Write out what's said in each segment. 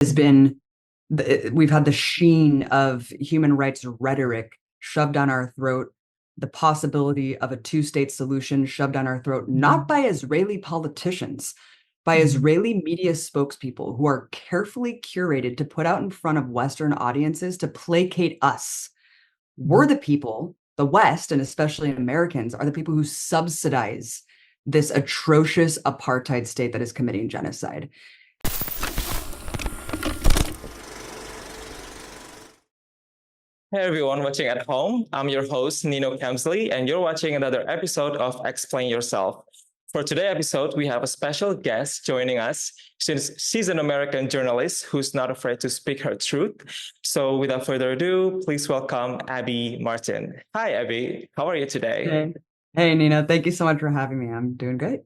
has been we've had the sheen of human rights rhetoric shoved down our throat, the possibility of a two-state solution shoved down our throat, not by Israeli politicians, by Israeli media spokespeople who are carefully curated to put out in front of Western audiences to placate us. We're the people, the West, and especially Americans, are the people who subsidize this atrocious apartheid state that is committing genocide. Hey everyone watching at home, I'm your host Nino Kemsley and you're watching another episode of Explain Yourself. For today's episode, we have a special guest joining us since she's an American journalist who's not afraid to speak her truth. So without further ado, please welcome Abby Martin. Hi Abby, how are you today? Hey Nina, thank you so much for having me. I'm doing great.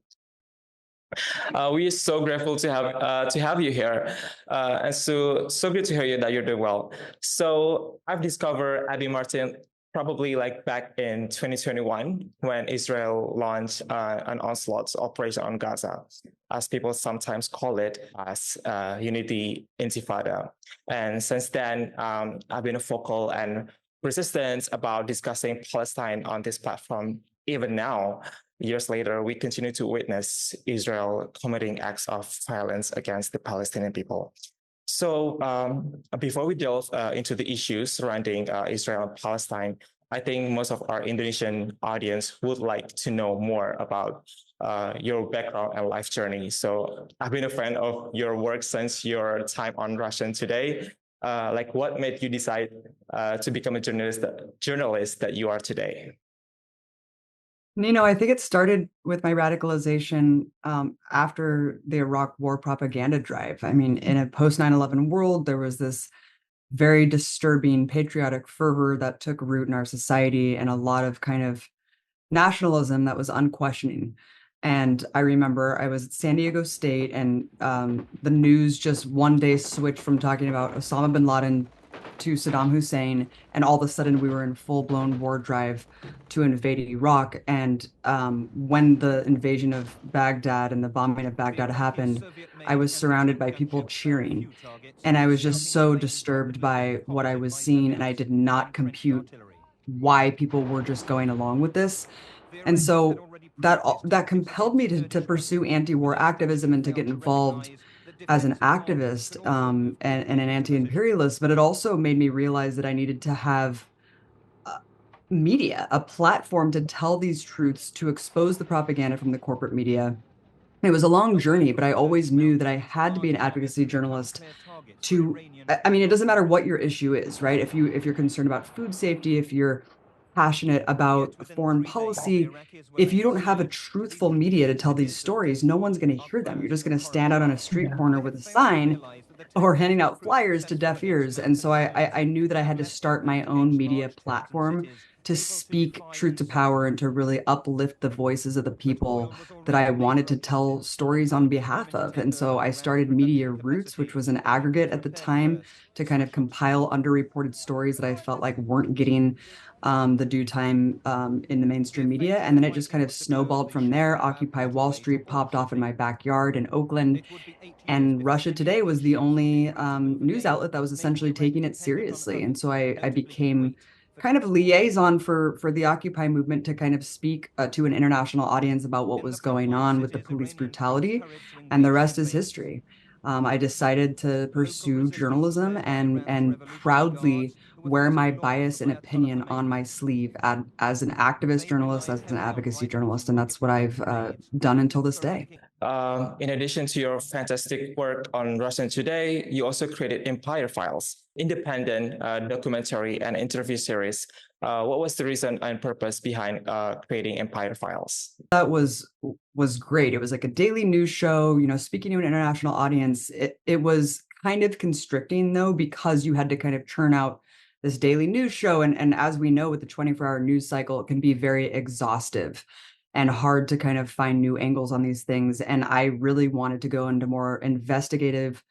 We are so grateful to have you here, and so good to hear you that you're doing well. So I've discovered Abby Martin probably like back in 2021 when Israel launched an onslaught operation on Gaza, as people sometimes call it, as Unity Intifada. And since then, I've been a vocal and persistent about discussing Palestine on this platform. Even now, years later, we continue to witness Israel committing acts of violence against the Palestinian people. So before we delve into the issues surrounding Israel and Palestine, I think most of our Indonesian audience would like to know more about your background and life journey. So I've been a fan of your work since your time on Russian Today. Like what made you decide to become a journalist that you are today? I think it started with my radicalization after the Iraq War propaganda drive. I mean, in a post 9/11 world, there was this very disturbing patriotic fervor that took root in our society and a lot of kind of nationalism that was unquestioning. And I remember I was at San Diego State and the news just one day switched from talking about Osama bin Laden to Saddam Hussein, and all of a sudden we were in full-blown war drive to invade Iraq. And when the invasion of Baghdad and the bombing of Baghdad happened, I was surrounded by people cheering. And I was just so disturbed by what I was seeing, and I did not compute why people were just going along with this. And so that compelled me to pursue anti-war activism and to get involved as an activist and an anti-imperialist. But it also made me realize that I needed to have media, a platform to tell these truths, to expose the propaganda from the corporate media. It was a long journey, but I always knew that I had to be an advocacy journalist to, I mean, it doesn't matter what your issue is, right? If you're concerned about food safety, if you're passionate about foreign policy, if you don't have a truthful media to tell these stories, no one's going to hear them. You're just going to stand out on a street corner with a sign or handing out flyers to deaf ears. And so I knew that I had to start my own media platform to speak truth to power and to really uplift the voices of the people that I wanted to tell stories on behalf of. And so I started Media Roots, which was an aggregate at the time to kind of compile underreported stories that I felt like weren't getting the due time in the mainstream media. And then it just kind of snowballed from there. Occupy Wall Street popped off in my backyard in Oakland. And Russia Today was the only news outlet that was essentially taking it seriously. And so I became kind of liaison for the Occupy movement to kind of speak to an international audience about what was going on with the police brutality, and the rest is history. I decided to pursue journalism and proudly wear my bias and opinion on my sleeve as an activist journalist, as an advocacy journalist, and that's what I've done until this day. In addition to your fantastic work on Russian Today, you also created Empire Files, independent documentary and interview series. What was the reason and purpose behind creating Empire Files? That was great. It was like a daily news show, speaking to an international audience. It was kind of constricting though, because you had to kind of churn out this daily news show. And as we know, with the 24-hour news cycle, it can be very exhaustive and hard to kind of find new angles on these things. And I really wanted to go into more investigative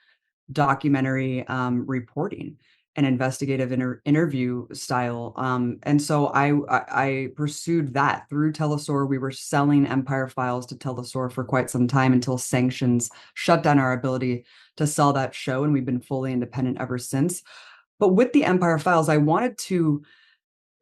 documentary reporting. an investigative interview style. And so I pursued that through Telesur. We were selling Empire Files to Telesur for quite some time until sanctions shut down our ability to sell that show, and we've been fully independent ever since. But with the Empire Files, I wanted to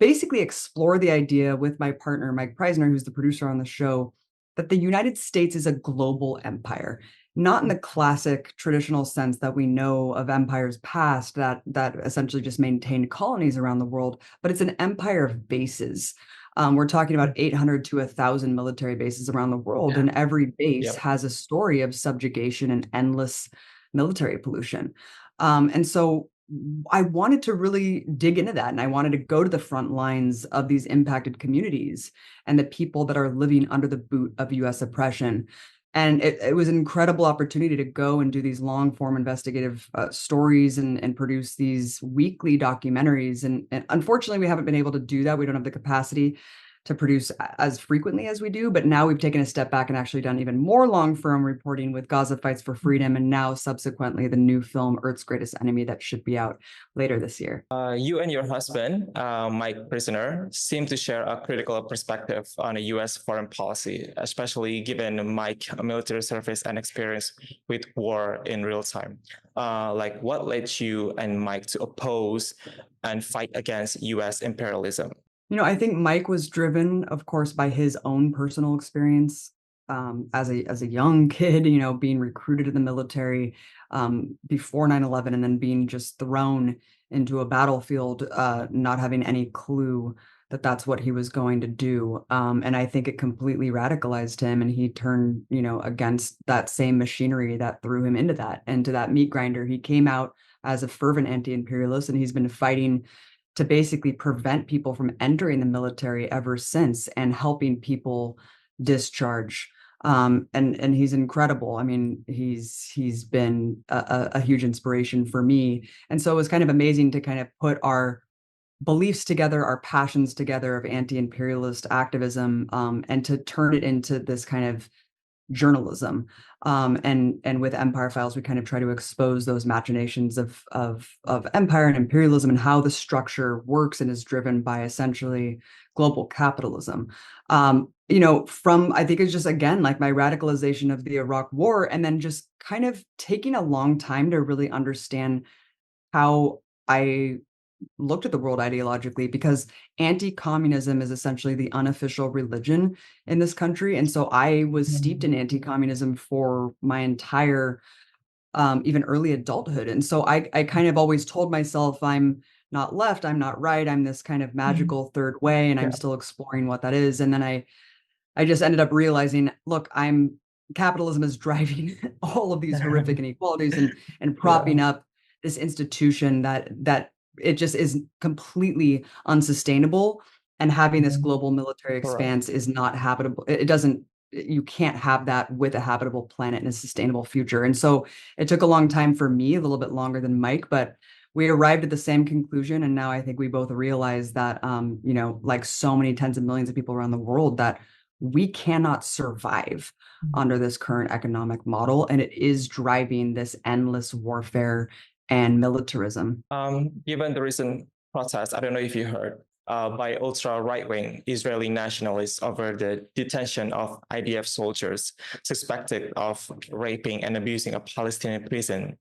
basically explore the idea with my partner, Mike Preisner, who's the producer on the show, that the United States is a global empire, not in the classic traditional sense that we know of empires past that essentially just maintained colonies around the world, but it's an empire of bases. We're talking about 800 to 1,000 military bases around the world, and every base has a story of subjugation and endless military pollution. And so I wanted to really dig into that, and I wanted to go to the front lines of these impacted communities and the people that are living under the boot of US oppression. And it was an incredible opportunity to go and do these long form investigative stories and produce these weekly documentaries. And unfortunately, we haven't been able to do that. We don't have the capacity to produce as frequently as we do, but now we've taken a step back and actually done even more long form reporting with Gaza Fights for Freedom, and now subsequently the new film Earth's Greatest Enemy that should be out later this year. You and your husband, Mike Prisoner, seem to share a critical perspective on a U.S. foreign policy, especially given Mike's military service and experience with war in real time. Like, what led you and Mike to oppose and fight against U.S. imperialism? I think Mike was driven, of course, by his own personal experience as a young kid, being recruited to the military before 9/11, and then being just thrown into a battlefield, not having any clue that that's what he was going to do. And I think it completely radicalized him, and he turned, against that same machinery that threw him into that meat grinder. He came out as a fervent anti-imperialist, and he's been fighting to basically prevent people from entering the military ever since, and helping people discharge. And he's incredible. I mean, he's been a huge inspiration for me. And so it was kind of amazing to kind of put our beliefs together, our passions together of anti-imperialist activism, and to turn it into this kind of journalism. And with Empire Files, we kind of try to expose those machinations of empire and imperialism, and how the structure works and is driven by essentially global capitalism. From, I think it's just, again, like my radicalization of the Iraq War, and then just kind of taking a long time to really understand how I looked at the world ideologically, because anti-communism is essentially the unofficial religion in this country. And so I was steeped in anti-communism for my entire even early adulthood. And so I kind of always told myself, I'm not left, I'm not right, I'm this kind of magical third way, and I'm still exploring what that is. And then I just ended up realizing, look, capitalism is driving all of these horrific inequalities and propping up this institution that it just is completely unsustainable. And having this global military expanse is not habitable. You can't have that with a habitable planet and a sustainable future. And so it took a long time for me, a little bit longer than Mike, but we arrived at the same conclusion. And now I think we both realize that, like so many tens of millions of people around the world, that we cannot survive under this current economic model. And it is driving this endless warfare and militarism. Given the recent protests, I don't know if you heard, by ultra right-wing Israeli nationalists over the detention of IDF soldiers suspected of raping and abusing a Palestinian prison,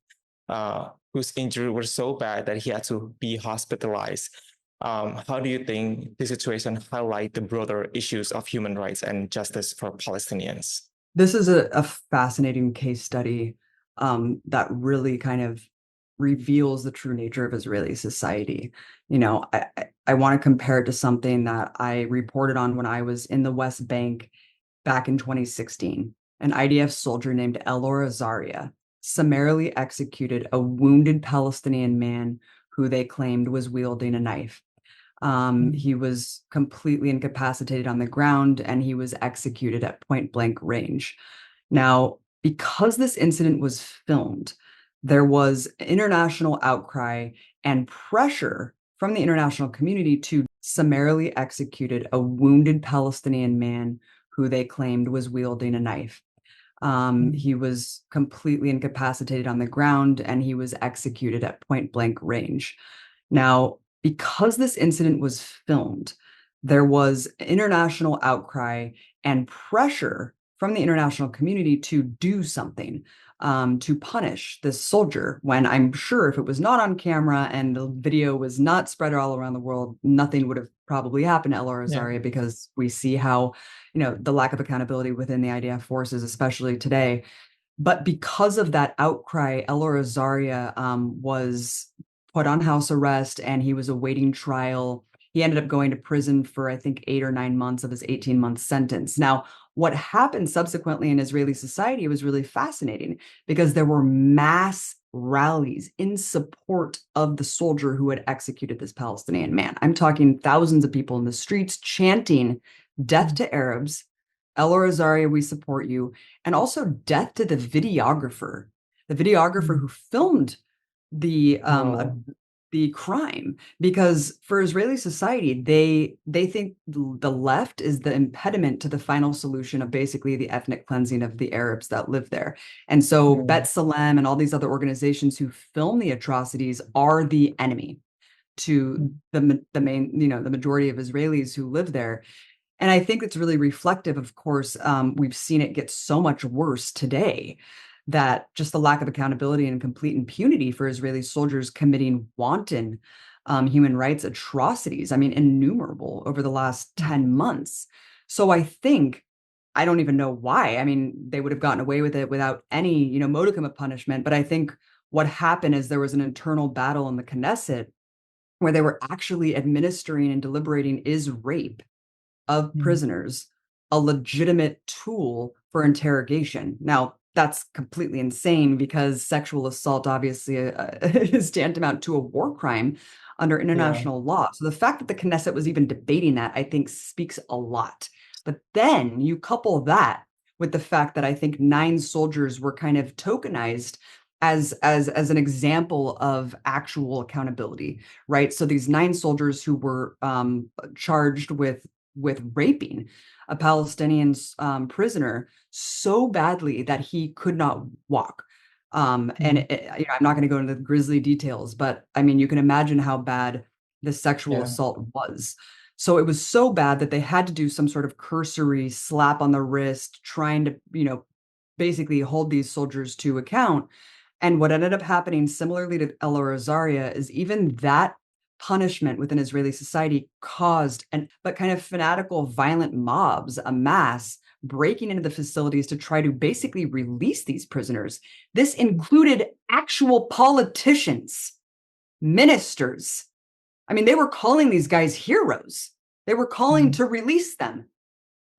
whose injuries were so bad that he had to be hospitalized. How do you think the situation highlight the broader issues of human rights and justice for Palestinians? This is a fascinating case study that really kind of reveals the true nature of Israeli society. I want to compare it to something that I reported on when I was in the West Bank back in 2016. An IDF soldier named Elor Azaria summarily executed a wounded Palestinian man who they claimed was wielding a knife. He was completely incapacitated on the ground, and he was executed at point blank range. Now, because this incident was filmed, there was international outcry and pressure from the international community to summarily executed a wounded Palestinian man who they claimed was wielding a knife. He was completely incapacitated on the ground, and he was executed at point blank range. Now, because this incident was filmed, there was international outcry and pressure from the international community to do something, to punish this soldier, when I'm sure if it was not on camera and the video was not spread all around the world, nothing would have probably happened to El Yeah. Rosario, because we see how, the lack of accountability within the IDF forces, especially today. But because of that outcry, El Rosario was put on house arrest, and he was awaiting trial. He ended up going to prison for, I think, 8 or 9 months of his 18-month sentence. Now, what happened subsequently in Israeli society was really fascinating, because there were mass rallies in support of the soldier who had executed this Palestinian man. I'm talking thousands of people in the streets chanting, "Death to Arabs, El Rosario, we support you," and also death to the videographer who filmed the Oh, the crime. Because for Israeli society, they think the left is the impediment to the final solution of basically the ethnic cleansing of the Arabs that live there. And so mm, Bet Salem and all these other organizations who film the atrocities are the enemy to mm, the main, the majority of Israelis who live there. And I think it's really reflective, of course. We've seen it get so much worse today, that just the lack of accountability and complete impunity for Israeli soldiers committing wanton human rights atrocities, I mean, innumerable over the last mm, 10 months. So I think, I don't even know why. I mean, they would have gotten away with it without any, modicum of punishment. But I think what happened is there was an internal battle in the Knesset where they were actually administering and deliberating, is rape of mm. prisoners a legitimate tool for interrogation? Now, that's completely insane, because sexual assault obviously is tantamount to a war crime under Yeah. international law. So the fact that the Knesset was even debating that, I think, speaks a lot. But then you couple that with the fact that I think 9 soldiers were kind of tokenized as an example of actual accountability, right? So these 9 soldiers who were charged with raping a Palestinian prisoner so badly that he could not walk. And Mm, I'm not going to go into the grisly details, but I mean, you can imagine how bad the sexual yeah. assault was. So it was so bad that they had to do some sort of cursory slap on the wrist, trying to, basically hold these soldiers to account. And what ended up happening, similarly to El Rosaria, is even that punishment within Israeli society caused but kind of fanatical, violent mobs amass breaking into the facilities to try to basically release these prisoners. This included actual politicians, ministers. I mean, they were calling these guys heroes. They were calling Mm, to release them.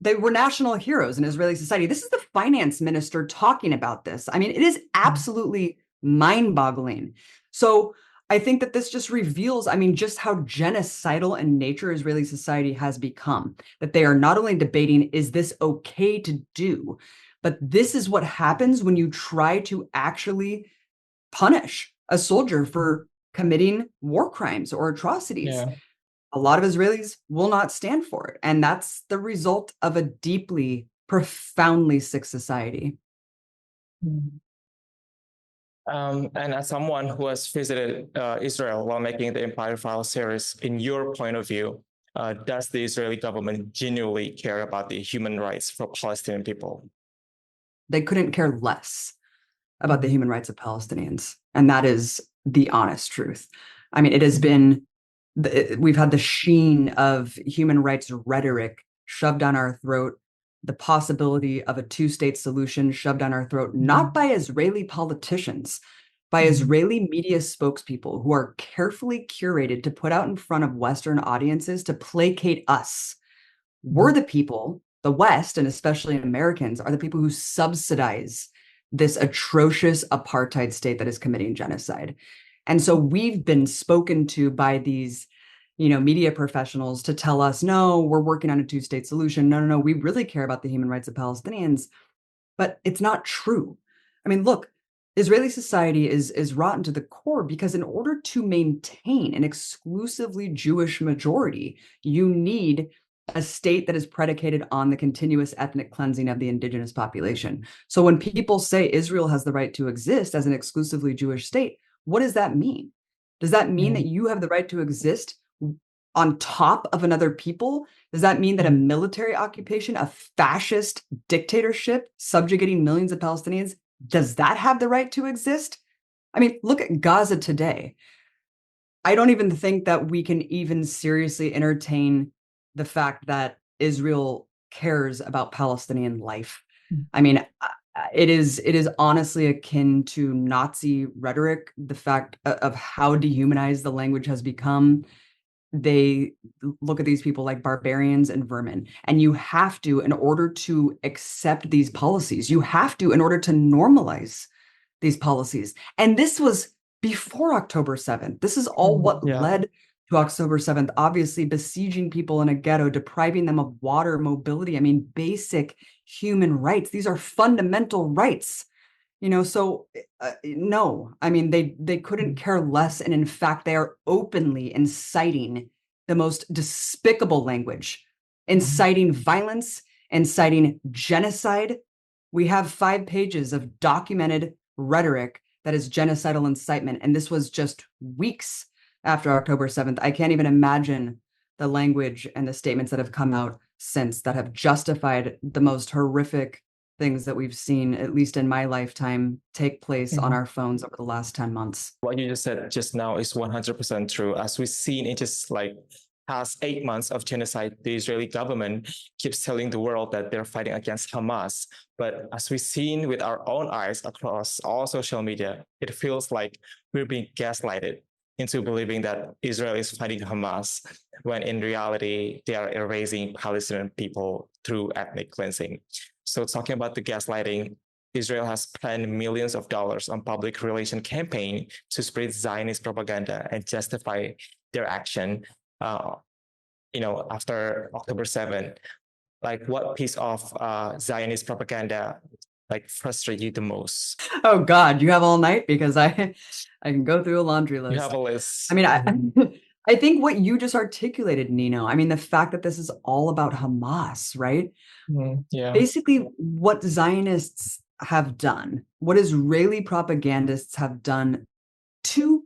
They were national heroes in Israeli society. This is the finance minister talking about this. I mean, it is mm, absolutely mind-boggling. So I think that this just reveals, I mean, just how genocidal in nature Israeli society has become. That they are not only debating, is this okay to do, but this is what happens when you try to actually punish a soldier mm. for committing war crimes or atrocities. Yeah. A lot of Israelis will not stand for it. And that's the result of a deeply, profoundly sick society. Mm. And as someone who has visited Israel while making the Empire File series, in your point of view, does the Israeli government genuinely care about the human rights for Palestinian people? They couldn't care less about the Mm, human rights of Palestinians. And that is the honest truth. I mean, it has mm, been, we've had the sheen of human rights rhetoric shoved down our throat, the possibility of a two-state solution shoved down our throat, not mm, by Israeli politicians, by mm, Israeli media spokespeople who are carefully curated to put out in front of Western audiences to placate us. We're mm, the people, the West, and especially Americans, are the people who subsidize this atrocious apartheid state that is committing genocide. And so we've been spoken to by these, media professionals to tell us, no, we're working on a two-state solution. No, no, no, we really care about the human rights of Palestinians. But it's not true. I mean, look, Israeli society is rotten to the core, because in order to maintain an exclusively Jewish majority, you need a state that is predicated on the continuous ethnic cleansing of the indigenous population. So when people say Israel has the right to exist as an exclusively Jewish state, what does that mean? Does that mean that you have the right to exist on top of another people? Does that mean that a military occupation, a fascist dictatorship subjugating millions of Palestinians, does that have the right to exist? I mean, look at Gaza today. I don't even think that we can even seriously entertain the fact that Israel cares about Palestinian life. I mean, it is honestly akin to Nazi rhetoric, the fact of how dehumanized the language has become. They look at these people like barbarians and vermin. And you have to, in order to accept these policies, you have to, in order to normalize these policies. And this was before October 7th. This is all what led to October 7th, obviously besieging people in a ghetto, depriving them of water, mobility. I mean, basic human rights. These are fundamental rights. So no, I mean, they couldn't care less. And in fact, they are openly inciting the most despicable language, inciting violence, inciting genocide. We have 5 pages of documented rhetoric that is genocidal incitement. And this was just weeks after October 7th. I can't even imagine the language and the statements that have come out since that have justified the most horrific things that we've seen, at least in my lifetime, take place on our phones over the last 10 months. What you just said just now is 100% true. As we've seen in just like past 8 months of genocide, the Israeli government keeps telling the world that they're fighting against Hamas. But as we've seen with our own eyes across all social media, it feels like we're being gaslighted into believing that Israel is fighting Hamas, when in reality, they are erasing Palestinian people through ethnic cleansing. So talking about the gaslighting, Israel has spent millions of dollars on public relation campaign to spread Zionist propaganda and justify their action. After October 7th, like what piece of Zionist propaganda like frustrate you the most? Oh God, you have all night, because I can go through a laundry list. You have a list. I mean, I think what you just articulated, Nino, I mean, the fact that this is all about Hamas, right? Yeah. Basically, what Zionists have done, what Israeli propagandists have done to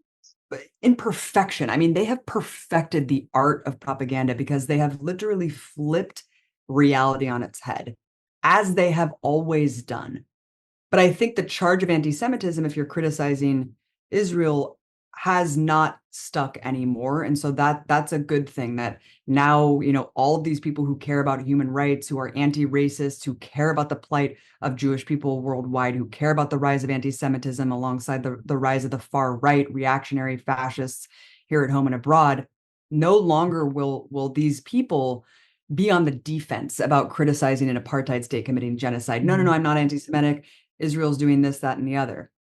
in perfection. I mean, they have perfected the art of propaganda, because they have literally flipped reality on its head, as they have always done. But I think the charge of anti-Semitism, if you're criticizing Israel, has not stuck anymore. And so that's a good thing, that now, all of these people who care about human rights, who are anti-racist, who care about the plight of Jewish people worldwide, who care about the rise of anti-Semitism alongside the rise of the far right, reactionary fascists here at home and abroad, no longer will these people be on the defense about criticizing an apartheid state committing genocide. No, I'm not anti-Semitic. Israel's doing this, that, and the other.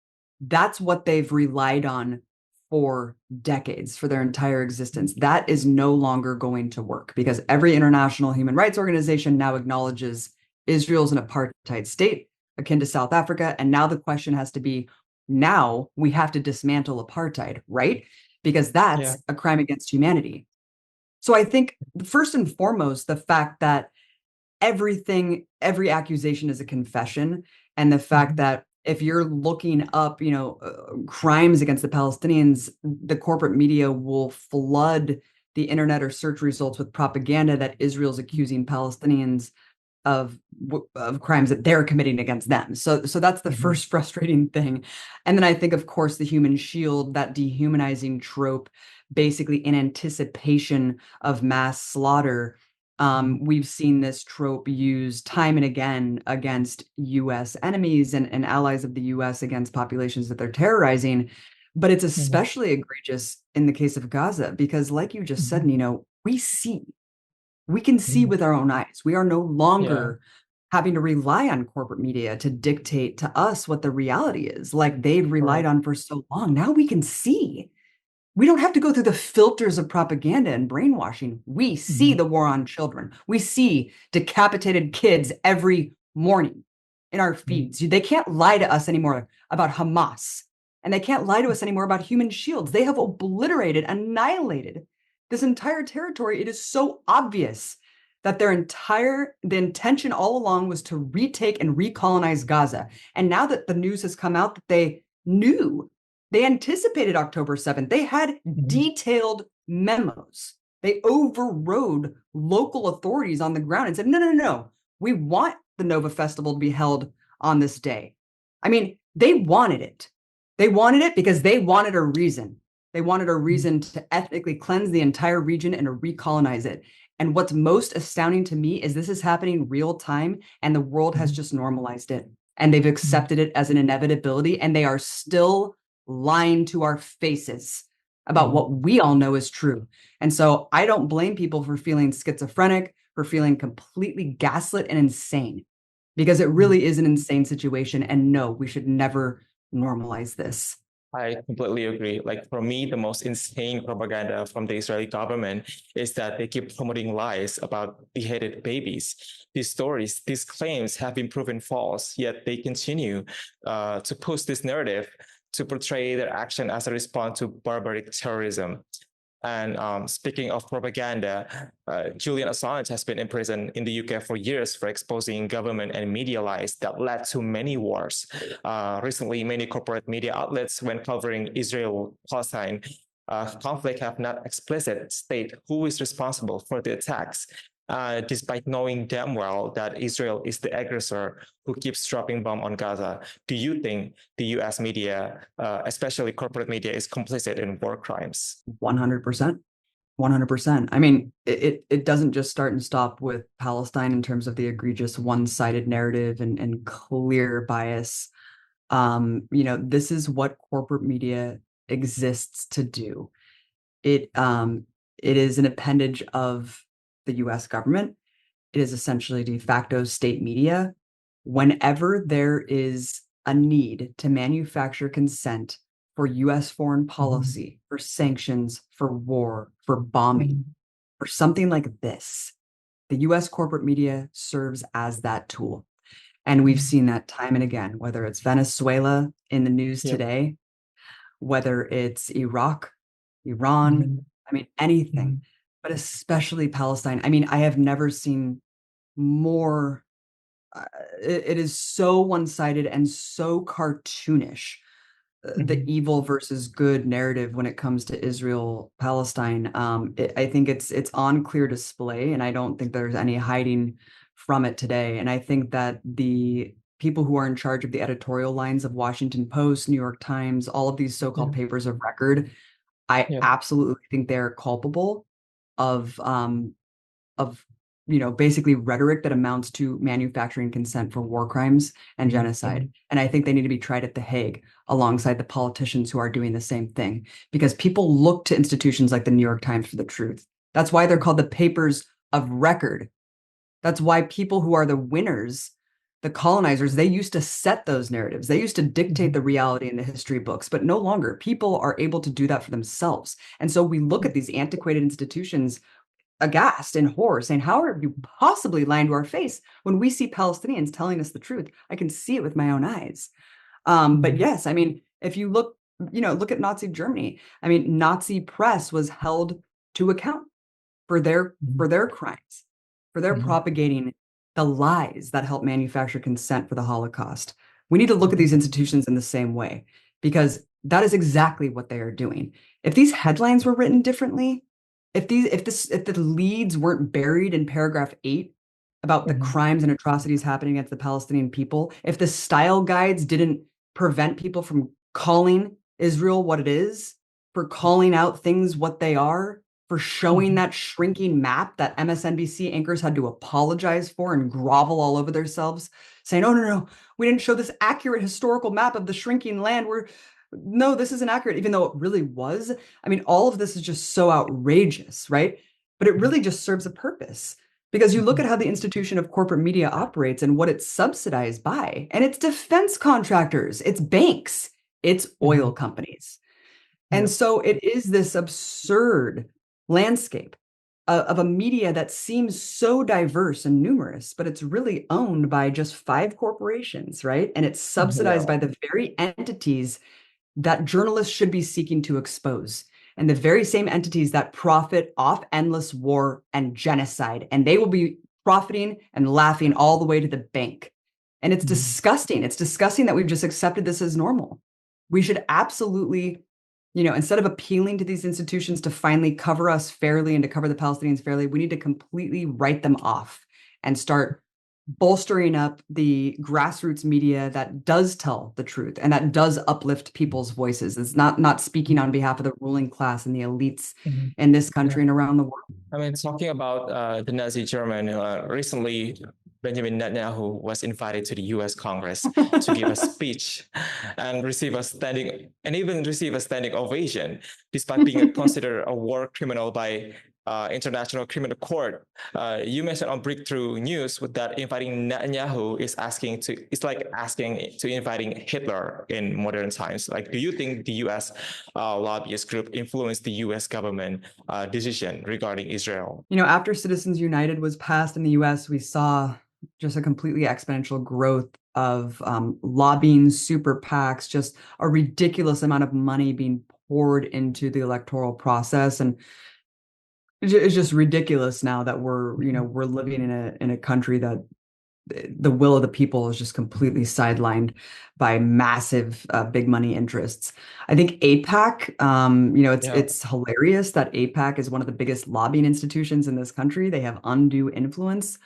That's what they've relied on for decades, for their entire existence. That is no longer going to work, because every international human rights organization now acknowledges Israel's an apartheid state akin to South Africa. And now the question has to be, now we have to dismantle apartheid, right? Because that's a crime against humanity. So I think first and foremost, the fact that every accusation is a confession, and the fact that if you're looking up, crimes against the Palestinians, the corporate media will flood the internet or search results with propaganda that Israel's accusing Palestinians of crimes that they're committing against them. So that's the first frustrating thing. And then I think, of course, the human shield, that dehumanizing trope, basically in anticipation of mass slaughter. We've seen this trope used time and again against US enemies and allies of the US against populations that they're terrorizing. But it's especially egregious in the case of Gaza, because like you just said, we can see with our own eyes. We are no longer having to rely on corporate media to dictate to us what the reality is, like they've relied on for so long. Now we can see. We don't have to go through the filters of propaganda and brainwashing. We see the war on children. We see decapitated kids every morning in our feeds. They can't lie to us anymore about Hamas, and they can't lie to us anymore about human shields. They have obliterated, annihilated this entire territory. It is so obvious that the intention all along was to retake and recolonize Gaza. And now that the news has come out that they knew, they anticipated October 7th, they had detailed memos. They overrode local authorities on the ground and said, no, no, no, we want the Nova Festival to be held on this day. I mean, they wanted it. They wanted it because they wanted a reason. They wanted a reason to ethnically cleanse the entire region and to recolonize it. And what's most astounding to me is this is happening real time, and the world has just normalized it. And they've accepted it as an inevitability, and they are still lying to our faces about what we all know is true. And so I don't blame people for feeling schizophrenic, for feeling completely gaslit and insane, because it really is an insane situation. And no, we should never normalize this. I completely agree. Like for me, the most insane propaganda from the Israeli government is that they keep promoting lies about beheaded babies. These stories, these claims have been proven false, yet they continue to push this narrative to portray their action as a response to barbaric terrorism. And speaking of propaganda, Julian Assange has been in prison in the UK for years for exposing government and media lies that led to many wars. Recently, many corporate media outlets, when covering Israel-Palestine conflict, have not explicit state who is responsible for the attacks, despite knowing damn well that Israel is the aggressor who keeps dropping bomb on Gaza. Do you think the US media, especially corporate media, is complicit in war crimes? 100%. 100%. I mean, it doesn't just start and stop with Palestine in terms of the egregious one-sided narrative and clear bias. This is what corporate media exists to do. It is an appendage of the US government. It is essentially de facto state media. Whenever there is a need to manufacture consent for US foreign policy, for sanctions, for war, for bombing, for something like this, the US corporate media serves as that tool. And we've seen that time and again, whether it's Venezuela in the news today, whether it's Iraq, Iran, I mean, anything, but especially Palestine. I mean, I have never seen more. It is so one-sided and so cartoonish, the evil versus good narrative when it comes to Israel, Palestine. I think it's on clear display, and I don't think there's any hiding from it today. And I think that the people who are in charge of the editorial lines of Washington Post, New York Times, all of these so-called papers of record, I absolutely think they're culpable of basically rhetoric that amounts to manufacturing consent for war crimes and genocide. And I think they need to be tried at The Hague alongside the politicians who are doing the same thing, because people look to institutions like the New York Times for the truth. That's why they're called the papers of record. That's why people who are the winners, the colonizers, they used to set those narratives. They used to dictate the reality in the history books, but no longer. People are able to do that for themselves. And so we look at these antiquated institutions aghast in horror, saying, how are you possibly lying to our face when we see Palestinians telling us the truth? I can see it with my own eyes. But yes, I mean, if you look at Nazi Germany, I mean, Nazi press was held to account for their crimes, for their propagating the lies that helped manufacture consent for the Holocaust. We need to look at these institutions in the same way, because that is exactly what they are doing. If these headlines were written differently, if the leads weren't buried in paragraph 8 about the crimes and atrocities happening against the Palestinian people, if the style guides didn't prevent people from calling Israel what it is, for calling out things what they are, for showing that shrinking map that MSNBC anchors had to apologize for and grovel all over themselves, saying, oh, no, we didn't show this accurate historical map of the shrinking land. No, this isn't accurate, even though it really was. I mean, all of this is just so outrageous, right? But it really just serves a purpose, because you look at how the institution of corporate media operates and what it's subsidized by, and it's defense contractors, it's banks, it's oil companies. And so it is this absurd landscape of a media that seems so diverse and numerous, but it's really owned by just 5 corporations, right? And it's subsidized by the very entities that journalists should be seeking to expose. and the very same entities that profit off endless war and genocide. And they will be profiting and laughing all the way to the bank. And it's disgusting. It's disgusting that we've just accepted this as normal. We should absolutely, instead of appealing to these institutions to finally cover us fairly and to cover the Palestinians fairly, we need to completely write them off and start bolstering up the grassroots media that does tell the truth and that does uplift people's voices. It's not speaking on behalf of the ruling class and the elites in this country and around the world. I mean, talking about the Nazi German, recently Benjamin Netanyahu was invited to the U.S. Congress to give a speech and even receive a standing ovation, despite being considered a war criminal by International Criminal Court. You mentioned on Breakthrough News that inviting Netanyahu is like asking to inviting Hitler in modern times. Like, do you think the U.S. Lobbyist group influenced the U.S. government decision regarding Israel? After Citizens United was passed in the U.S., we saw just a completely exponential growth of lobbying, super PACs, just a ridiculous amount of money being poured into the electoral process. And it's just ridiculous now that we're living in a country that the will of the people is just completely sidelined by massive big money interests. I think AIPAC, it's hilarious that AIPAC is one of the biggest lobbying institutions in this country. They have undue influence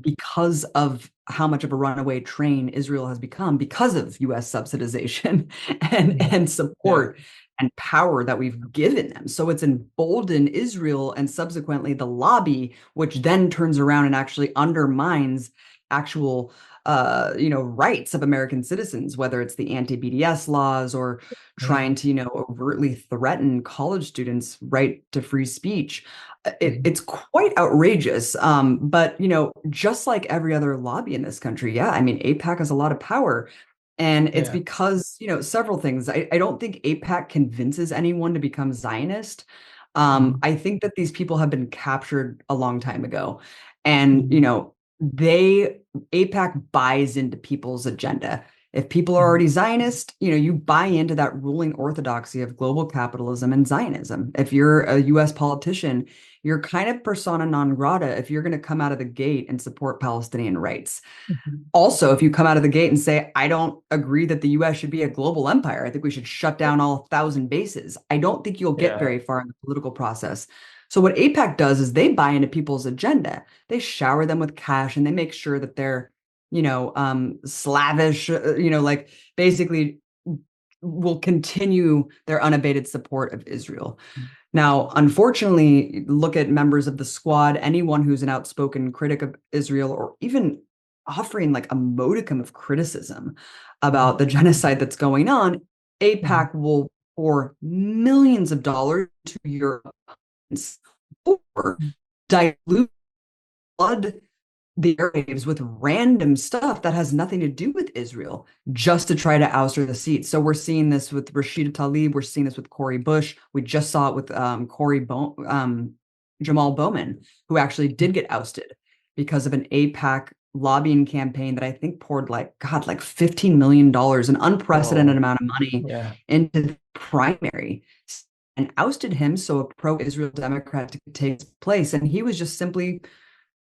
because of how much of a runaway train Israel has become because of U.S. subsidization and support and power that we've given them. So it's emboldened Israel and subsequently the lobby, which then turns around and actually undermines actual rights of American citizens, whether it's the anti-BDS laws or trying to, overtly threaten college students' right to free speech. It's quite outrageous. But, just like every other lobby in this country, I mean, AIPAC has a lot of power. And it's because, several things. I don't think AIPAC convinces anyone to become Zionist. I think that these people have been captured a long time ago. And, AIPAC buys into people's agenda. If people are already Zionist, you buy into that ruling orthodoxy of global capitalism and Zionism. If you're a US politician, you're kind of persona non grata if you're going to come out of the gate and support Palestinian rights. Also, if you come out of the gate and say, I don't agree that the US should be a global empire, I think we should shut down all 1,000 bases, I don't think you'll get very far in the political process. So what AIPAC does is they buy into people's agenda. They shower them with cash and they make sure that they're, slavish, like basically will continue their unabated support of Israel. Now, unfortunately, look at members of the squad, anyone who's an outspoken critic of Israel or even offering like a modicum of criticism about the genocide that's going on, AIPAC will pour millions of dollars to Europe or dilute flood the airwaves with random stuff that has nothing to do with Israel just to try to oust her the seat. So we're seeing this with Rashida Tlaib. We're seeing this with Cori Bush. We just saw it with Jamal Bowman, who actually did get ousted because of an AIPAC lobbying campaign that I think poured like $15 million, an unprecedented amount of money into the primary, and ousted him so a pro-Israel Democrat could take place. And he was just simply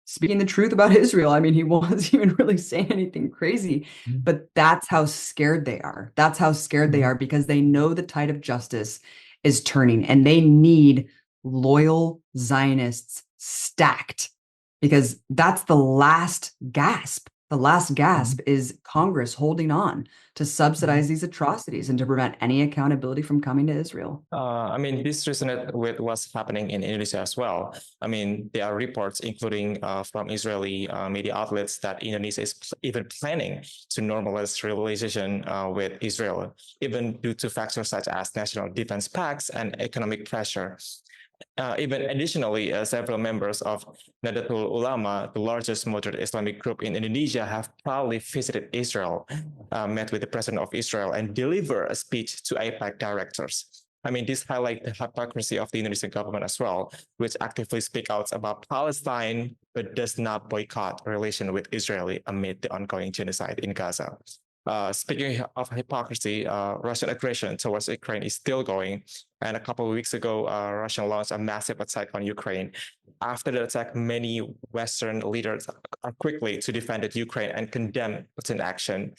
speaking the truth about Israel. I mean, he wasn't even really saying anything crazy, but that's how scared they are. That's how scared they are because they know the tide of justice is turning and they need loyal Zionists stacked because that's the last gasp. The last gasp is Congress holding on to subsidize these atrocities and to prevent any accountability from coming to Israel. I mean, this resonates with what's happening in Indonesia as well. I mean, there are reports, including from Israeli media outlets, that Indonesia is even planning to normalize relationship with Israel, even due to factors such as national defense pacts and economic pressure. Even additionally, several members of Nahdlatul Ulama, the largest moderate Islamic group in Indonesia, have proudly visited Israel, met with the president of Israel, and delivered a speech to AIPAC directors. I mean, this highlights the hypocrisy of the Indonesian government as well, which actively speaks out about Palestine, but does not boycott relation with Israel amid the ongoing genocide in Gaza. Speaking of hypocrisy, Russian aggression towards Ukraine is still going. And a couple of weeks ago, Russia launched a massive attack on Ukraine. After the attack, many Western leaders are quickly to defend Ukraine and condemn Putin action.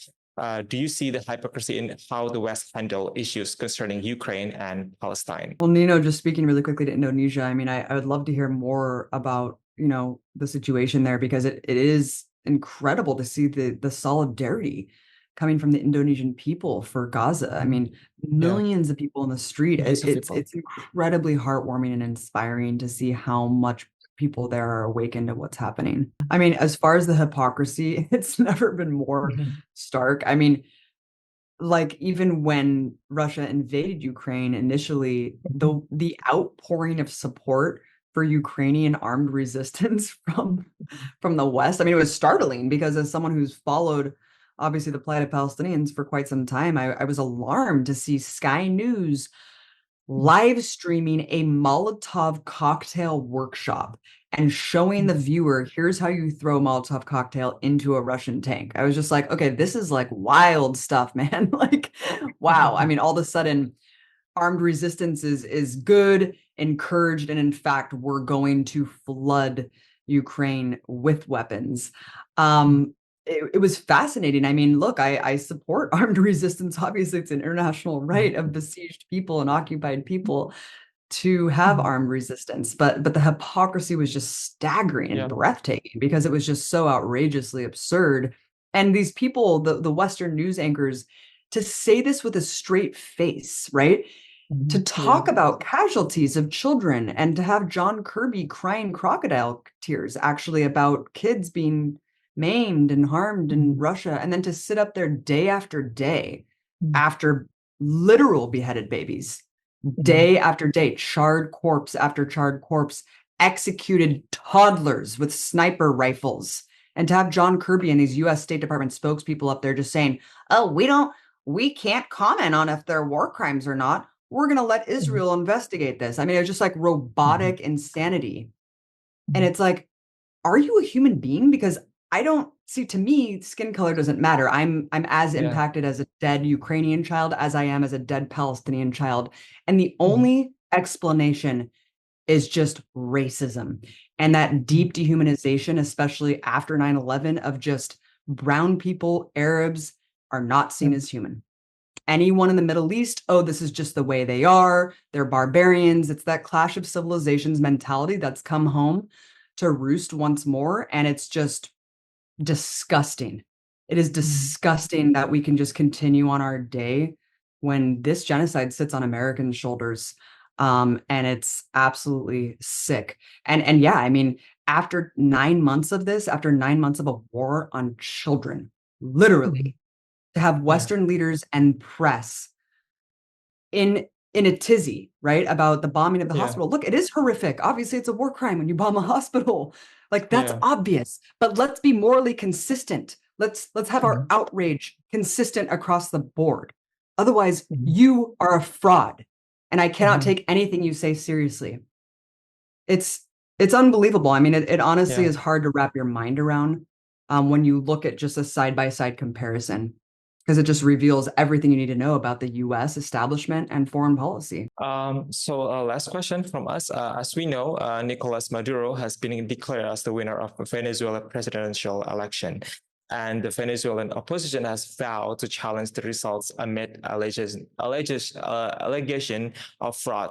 Do you see the hypocrisy in how the West handle issues concerning Ukraine and Palestine? Well, Nino, just speaking really quickly to Indonesia, I mean, I would love to hear more about, the situation there because it is incredible to see the solidarity coming from the Indonesian people for Gaza. I mean, Yeah, millions of people in the street. millions of It's people. it's incredibly heartwarming and inspiring to see how much people there are awakened to what's happening. I mean, as far as the hypocrisy, it's never been more stark. I mean, like even when Russia invaded Ukraine initially, the outpouring of support for Ukrainian armed resistance from the West, I mean, it was startling because as someone who's followed obviously the plight of Palestinians for quite some time, I was alarmed to see Sky News live streaming a Molotov cocktail workshop and showing the viewer, here's how you throw a Molotov cocktail into a Russian tank. I was just like, okay, this is like wild stuff, man. Like, wow. I mean, all of a sudden, armed resistance is good, encouraged, and in fact, we're going to flood Ukraine with weapons. It was fascinating. I mean, look, I support armed resistance. Obviously, it's an international right of besieged people and occupied people to have armed resistance. But the hypocrisy was just staggering and Yeah. breathtaking because it was just so outrageously absurd. And these people, the Western news anchors, to say this with a straight face, right? To Yeah. talk about casualties of children and to have John Kirby crying crocodile tears actually about kids being maimed and harmed in Russia, and then to sit up there day after day after literal beheaded babies, day after day, charred corpse after charred corpse, executed toddlers with sniper rifles. And to have John Kirby and these US State Department spokespeople up there just saying, oh, we can't comment on if they're war crimes or not. We're going to let Israel investigate this. I mean, it was just like robotic insanity. And it's like, are you a human being? Because I don't see, to me, skin color doesn't matter. I'm as Yeah. impacted as a dead Ukrainian child as I am as a dead Palestinian child. And the only explanation is just racism and that deep dehumanization, especially after 9/11, of just brown people, Arabs are not seen as human. Anyone in the Middle East, oh, this is just the way they are. They're barbarians. It's that clash of civilizations mentality that's come home to roost once more. And it's just disgusting. It is disgusting that we can just continue on our day when this genocide sits on American shoulders. And it's absolutely sick. And yeah, I mean, after 9 months of this, after 9 months of a war on children, literally, to have Yeah. Western leaders and press in a tizzy, right, about the bombing of the Yeah. hospital. Look, it is horrific. Obviously, it's a war crime when you bomb a hospital. Like that's Yeah. obvious. But let's be morally consistent. Let's have our outrage consistent across the board. Otherwise, you are a fraud, and I cannot take anything you say seriously. It's it's unbelievable. I mean, it honestly Yeah. is hard to wrap your mind around when you look at just a side by side comparison because it just reveals everything you need to know about the US establishment and foreign policy. Last question from us. As we know, Nicolas Maduro has been declared as the winner of the Venezuela presidential election. And the Venezuelan opposition has vowed to challenge the results amid allegation of fraud.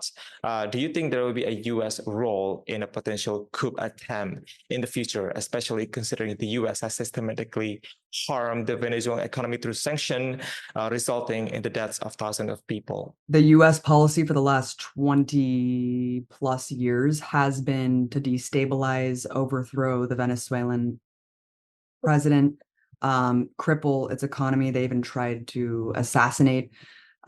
Do you think there will be a U.S. role in a potential coup attempt in the future, especially considering the U.S. has systematically harmed the Venezuelan economy through sanction, resulting in the deaths of thousands of people? The US policy for the last 20 plus years has been to destabilize, overthrow the Venezuelan president, cripple its economy. They even tried to assassinate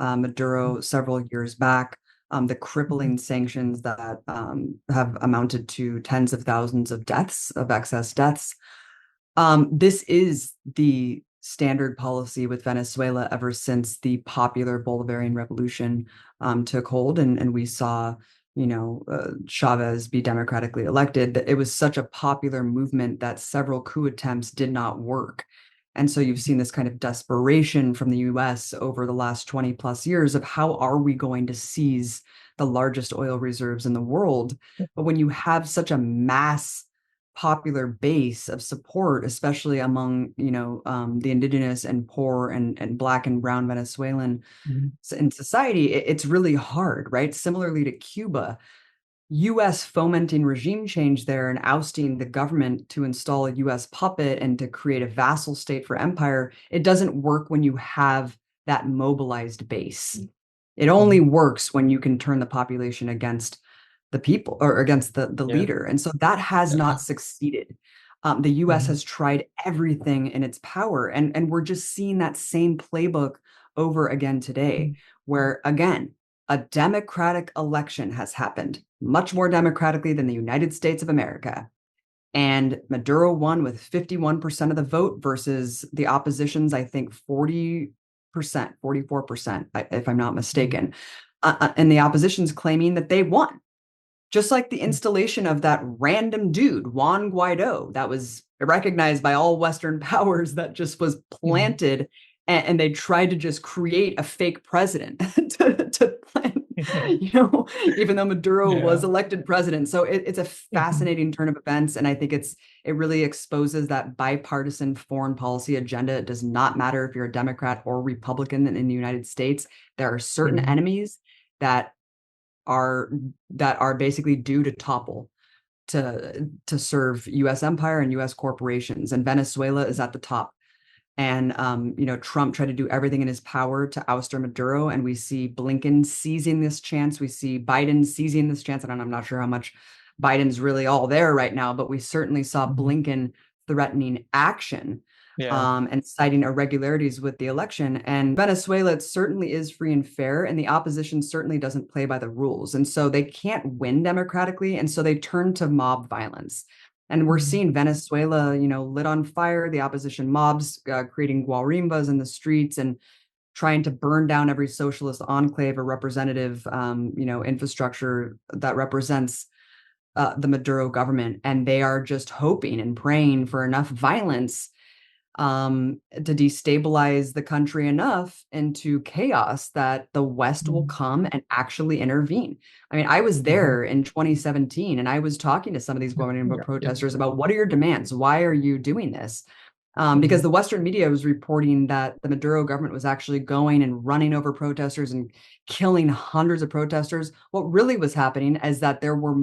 Maduro several years back. The crippling sanctions that have amounted to tens of thousands of deaths, of excess deaths. This is the standard policy with Venezuela ever since the popular Bolivarian Revolution took hold, and we saw, Chavez be democratically elected. That it was such a popular movement that several coup attempts did not work. And so you've seen this kind of desperation from the US over the last 20 plus years of how are we going to seize the largest oil reserves in the world? But when you have such a mass popular base of support, especially among, the indigenous and poor and Black and brown Venezuelan in society, it's really hard, right? Similarly to Cuba, US fomenting regime change there and ousting the government to install a US puppet and to create a vassal state for empire, it doesn't work when you have that mobilized base. It only works when you can turn the population against the people or against the Yeah. leader. And so that has Yeah. not succeeded. The US has tried everything in its power, and we're just seeing that same playbook over again today, where again, a democratic election has happened, much more democratically than the United States of America. And Maduro won with 51% of the vote versus the opposition's, I think, 40%, 44%, if I'm not mistaken. And the opposition's claiming that they won. Just like the installation of that random dude, Juan Guaido, that was recognized by all Western powers, that just was planted, and they tried to just create a fake president to plant, even though Maduro was Yeah. elected president. So it's a fascinating turn of events, and I think it really exposes that bipartisan foreign policy agenda. It does not matter if you're a Democrat or Republican in the United States. There are certain enemies that are basically due to topple to serve US empire and US corporations, and Venezuela is at the top. And Trump tried to do everything in his power to oust Maduro, and we see Blinken seizing this chance. We see Biden seizing this chance, and I'm not sure how much Biden's really all there right now, but we certainly saw Blinken threatening action, Yeah. and citing irregularities with the election. And Venezuela, it certainly is free and fair, and the opposition certainly doesn't play by the rules. And so they can't win democratically, and so they turn to mob violence. And we're seeing Venezuela, lit on fire, the opposition mobs creating guarimbas in the streets and trying to burn down every socialist enclave or representative, infrastructure that represents the Maduro government. And they are just hoping and praying for enough violence to destabilize the country enough into chaos that the West will come and actually intervene. I mean, I was there in 2017 and I was talking to some of these Guantanamo protesters about what are your demands? Why are you doing this? Because the Western media was reporting that the Maduro government was actually going and running over protesters and killing hundreds of protesters. What really was happening is that there were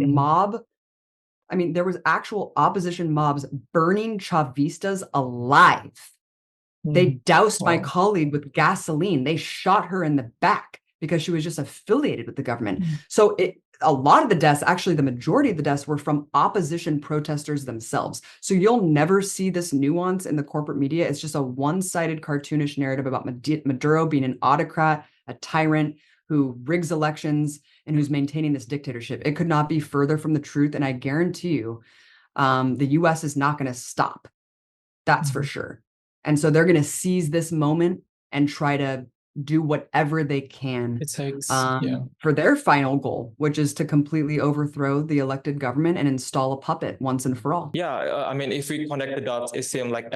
there was actual opposition mobs burning Chavistas alive. They doused my Wow. colleague with gasoline. They shot her in the back because she was just affiliated with the government. So a lot of the deaths, actually the majority of the deaths, were from opposition protesters themselves. So you'll never see this nuance in the corporate media. It's just a one-sided cartoonish narrative about Maduro being an autocrat, a tyrant who rigs elections and who's maintaining this dictatorship. It could not be further from the truth. And I guarantee you, the US is not going to stop. That's for sure. And so they're going to seize this moment and try to do whatever they can It takes, yeah. for their final goal, which is to completely overthrow the elected government and install a puppet once and for all. Yeah, I mean, if we connect the dots, it seems like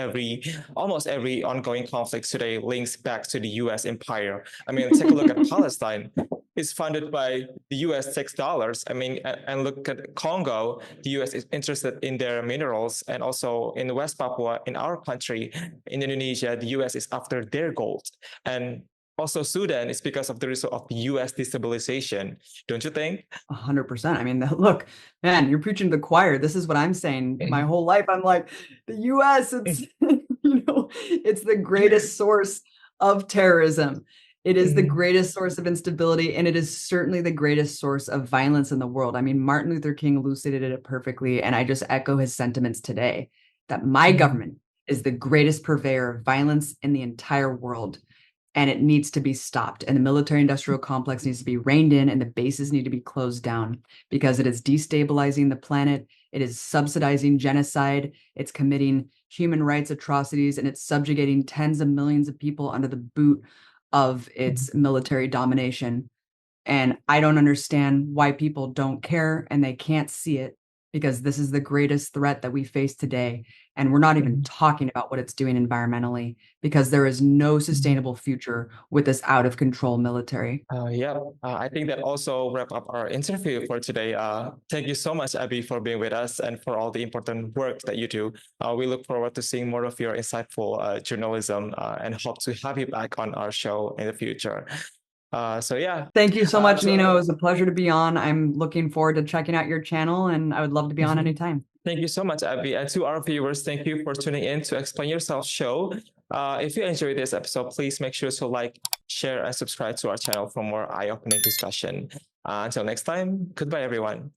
almost every ongoing conflict today links back to the U.S. empire. I mean, take a look at Palestine. It's funded by the U.S. tax dollars. I mean, and look at Congo. The U.S. is interested in their minerals, and also in West Papua, in our country, in Indonesia, the U.S. is after their gold. And also Sudan is because of the result of U.S. destabilization, don't you think? 100%. I mean, look, man, you're preaching to the choir. This is what I'm saying. My whole life, I'm like, the US, it's, it's the greatest source of terrorism. It is the greatest source of instability, and it is certainly the greatest source of violence in the world. I mean, Martin Luther King elucidated it perfectly, and I just echo his sentiments today that my government is the greatest purveyor of violence in the entire world. And it needs to be stopped. And the military industrial complex needs to be reined in, and the bases need to be closed down because it is destabilizing the planet. It is subsidizing genocide. It's committing human rights atrocities, and it's subjugating tens of millions of people under the boot of its military domination. And I don't understand why people don't care and they can't see it. because this is the greatest threat that we face today. And we're not even talking about what it's doing environmentally, because there is no sustainable future with this out of control military. Yeah, I think that also wrap up our interview for today. Thank you so much, Abby, for being with us and for all the important work that you do. We look forward to seeing more of your insightful journalism and hope to have you back on our show in the future. So yeah. Thank you so much, Nino. It was a pleasure to be on. I'm looking forward to checking out your channel, and I would love to be on anytime. Thank you so much, Abby. And to our viewers, thank you for tuning in to Explain Yourself show. If you enjoyed this episode, please make sure to like, share, and subscribe to our channel for more eye-opening discussion. Until next time, goodbye, everyone.